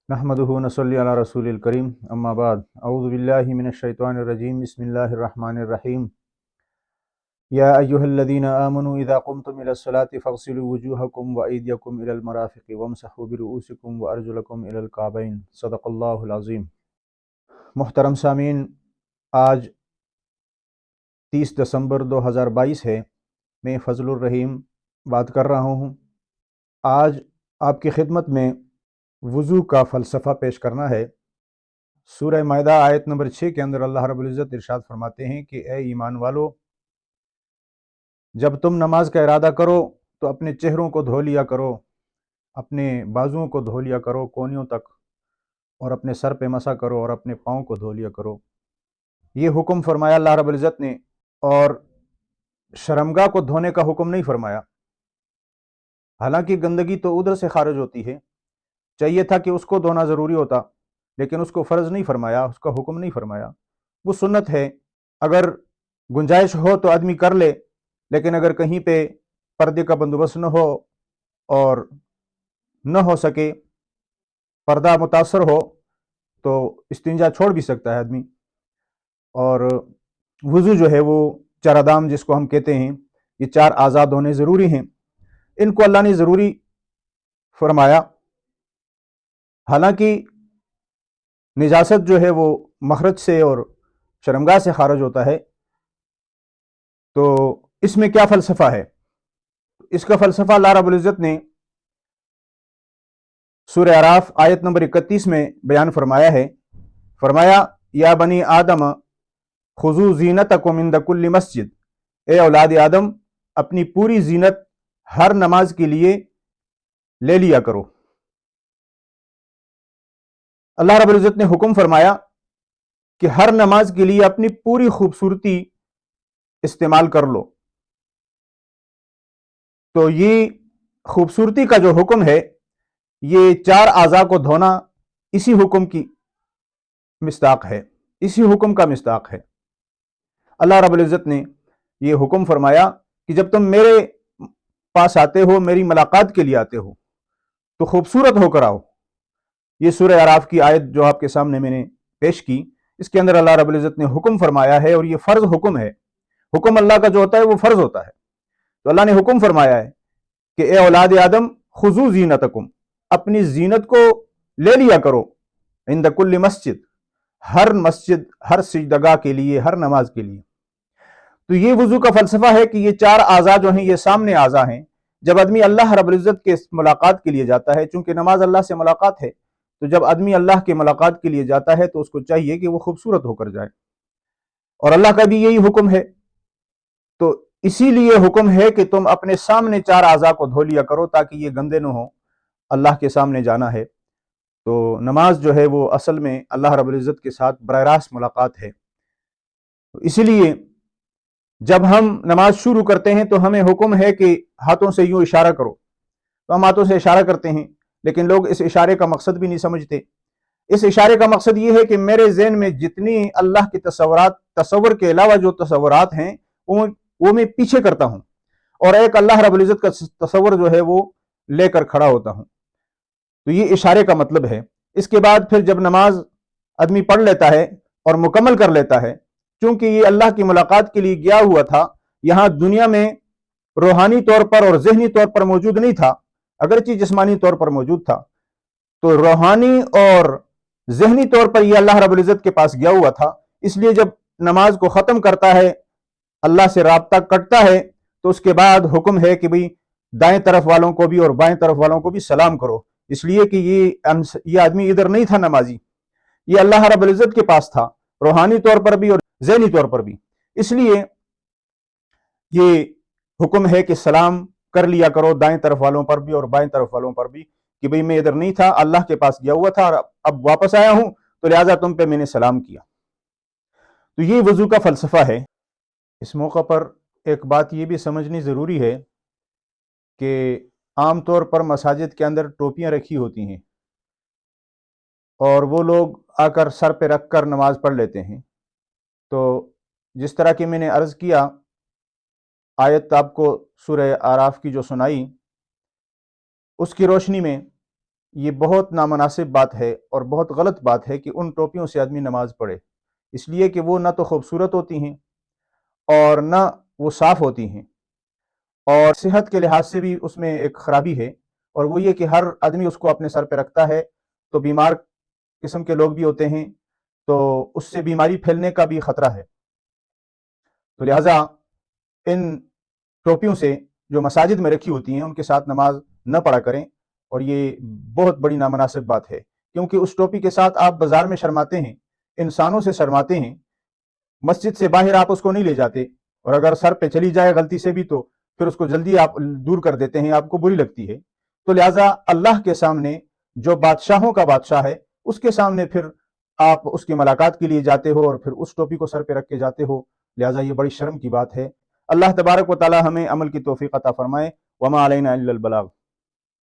नहमदुहु व नसल्ली अला रसूलिल करीम अम्मा बाद अऊज़ु बिल्लाहि मिनश शैतानिर रजीम बिस्मिल्लाहिर रहमानिर रहीम या अय्युहल्लज़ीना आमनू इज़ा क़ुमतुम इलस सलाति फ़ग़सिलू वुजूहकुम व अयदियकुम इलल मराफ़िक़ि वमसहू बिरुऊसिकुम व अर्जुलकुम इलल काबैन सदक़ल्लाहुल अज़ीम। मुहतरम सामीन, आज 30 दिसंबर 2022 है। मैं फ़ज़लुर रहीम बात कर रहा हूँ। आज आपकी खिदमत में वज़ू का फ़लसफ़ा पेश करना है। सूरह माइदा आयत नंबर 6 के अंदर अल्लाह रब्बुल इज़्ज़त इरशाद फरमाते हैं कि ए ईमान वालो, जब तुम नमाज का इरादा करो तो अपने चेहरों को धो लिया करो, अपने बाजुओं को धो लिया करो कोहनियों तक, और अपने सर पे मसा करो और अपने पाँव को धो लिया करो। ये हुक्म फरमाया अल्लाह रब्बुल इज़्ज़त ने, और शर्मगाह को धोने का हुक्म नहीं फरमाया। हालांकि गंदगी तो उधर से खारिज होती है, चाहिए था कि उसको धोना ज़रूरी होता, लेकिन उसको फ़र्ज़ नहीं फरमाया, उसका हुक्म नहीं फरमाया। वो सुन्नत है। अगर गुंजाइश हो तो आदमी कर ले, लेकिन अगर कहीं पे पर्दे का बंदोबस्त न हो और न हो सके, पर्दा मुतासर हो, तो इस्तिंजा छोड़ भी सकता है आदमी। और वज़ू जो है वो चारादाम जिसको हम कहते हैं, ये 4 आज़ाद होने ज़रूरी हैं। इनको अल्लाह ने ज़रूरी फरमाया। हालांकि निजासत जो है वो मखरज से और शर्मगाह से खारिज होता है। तो इसमें क्या फ़लसफ़ा है? इसका फ़लसफ़ा अल्लाह रब्बुल इज़्ज़त ने सूरह आराफ आयत नंबर 31 में बयान फरमाया है। फरमाया, या बनी आदम खुजू ज़ीनतकुम इंद कुल्ली मस्जिद, ए औलाद आदम, अपनी पूरी जीनत हर नमाज के लिए ले लिया करो। अल्लाह रब्बुल इज़्ज़त ने हुक्म फरमाया कि हर नमाज के लिए अपनी पूरी खूबसूरती इस्तेमाल कर लो। तो ये खूबसूरती का जो हुक्म है, ये 4 आज़ा को धोना इसी हुक्म की मिस्ताक है, इसी हुक्म का मिस्ताक है। अल्लाह रब्बुल इज़्ज़त ने ये हुक्म फरमाया कि जब तुम मेरे पास आते हो, मेरी मुलाकात के लिए आते हो, तो खूबसूरत होकर आओ। ये सूरह आराफ की आयत जो आपके सामने मैंने पेश की, इसके अंदर अल्लाह रब्बुल इज़्ज़त ने हुक्म फरमाया है, और ये फ़र्ज़ हुक्म है। हुक्म अल्लाह का जो होता है वो फ़र्ज़ होता है। तो अल्लाह ने हुक्म फरमाया है कि ए औलाद आदम खुजू ज़ीनतकुम, अपनी जीनत को ले लिया करो, इंद कुल्ली मस्जिद, हर सिजदगाह के लिए, हर नमाज के लिए। तो ये वज़ू का फ़लसफ़ा है कि ये 4 आज़ा जो हैं ये सामने आज़ा हैं। जब आदमी अल्लाह रब्बुल इज़्ज़त के मुलाकात के लिए जाता है, चूंकि नमाज अल्लाह से मुलाकात है, तो जब आदमी अल्लाह के मुलाकात के लिए जाता है तो उसको चाहिए कि वो खूबसूरत होकर जाए, और अल्लाह का भी यही हुक्म है। तो इसीलिए हुक्म है कि तुम अपने सामने 4 आज़ा को धो लिया करो, ताकि ये गंदे न हो। अल्लाह के सामने जाना है, तो नमाज जो है वो असल में अल्लाह रब्बुल इज़्ज़त के साथ बराह रास्त मुलाकात है। तो इसीलिए जब हम नमाज शुरू करते हैं तो हमें हुक्म है कि हाथों से यूं इशारा करो। तो हम हाथों से इशारा करते हैं, लेकिन लोग इस इशारे का मकसद भी नहीं समझते। इस इशारे का मकसद ये है कि मेरे ज़हन में जितनी अल्लाह की तसव्वुर के अलावा जो तसव्वुरात हैं, वो मैं पीछे करता हूँ, और एक अल्लाह रब्बुल इज़्ज़त का तसव्वुर जो है वो लेकर खड़ा होता हूँ। तो ये इशारे का मतलब है। इसके बाद फिर जब नमाज आदमी पढ़ लेता है और मुकम्मल कर लेता है, क्योंकि ये अल्लाह की मुलाकात के लिए गया हुआ था, यहाँ दुनिया में रूहानी तौर पर और ज़हनी तौर पर मौजूद नहीं था, अगरचे जिस्मानी तौर पर मौजूद था। तो रूहानी और ज़हनी तौर पर यह अल्लाह रब्बुल इज़्ज़त के पास गया हुआ था। इसलिए जब नमाज को ख़त्म करता है, अल्लाह से राब्ता कटता है, तो उसके बाद हुक्म है कि भाई दाएं तरफ वालों को भी और बाएं तरफ वालों को भी सलाम करो। इसलिए कि ये आदमी इधर नहीं था नमाजी, ये अल्लाह रब्बुल इज़्ज़त के पास था, रूहानी तौर पर भी और ज़हनी तौर पर भी। इसलिए ये हुक्म है कि सलाम कर लिया करो दाएं तरफ वालों पर भी और बाएं तरफ वालों पर भी, कि भाई मैं इधर नहीं था, अल्लाह के पास गया हुआ था, और अब वापस आया हूं, तो लिहाजा तुम पे मैंने सलाम किया। तो ये वज़ू का फ़लसफ़ा है। इस मौका पर एक बात ये भी समझनी ज़रूरी है कि आम तौर पर मसाजिद के अंदर टोपियां रखी होती हैं, और वो लोग आकर सर पे रख कर नमाज़ पढ़ लेते हैं। तो जिस तरह की मैंने अर्ज़ किया, आयत आपको सूरह आराफ की जो सुनाई, उसकी रोशनी में ये बहुत नामनासिब बात है और बहुत गलत बात है कि उन टोपियों से आदमी नमाज पढ़े, इसलिए कि वो ना तो खूबसूरत होती हैं और ना वो साफ़ होती हैं, और सेहत के लिहाज से भी उसमें एक ख़राबी है। और वो ये कि हर आदमी उसको अपने सर पे रखता है तो बीमार किस्म के लोग भी होते हैं, तो उससे बीमारी फैलने का भी ख़तरा है। तो लिहाजा इन टोपियों से जो मसाजिद में रखी होती हैं उनके साथ नमाज न पढ़ा करें, और ये बहुत बड़ी नामनासिब बात है, क्योंकि उस टोपी के साथ आप बाजार में शर्माते हैं, इंसानों से शर्माते हैं, मस्जिद से बाहर आप उसको नहीं ले जाते, और अगर सर पे चली जाए गलती से भी तो फिर उसको जल्दी आप दूर कर देते हैं, आपको बुरी लगती है। तो लिहाजा अल्लाह के सामने जो बादशाहों का बादशाह है उसके सामने फिर आप उसकी मुलाकात के लिए जाते हो और फिर उस टोपी को सर पे रख के जाते हो, लिहाजा ये बड़ी शर्म की बात है। अल्लाह तबारक व तआला हमें अमल की तौफीक अता फरमाए। वमा अलैना इल्लल बलाग।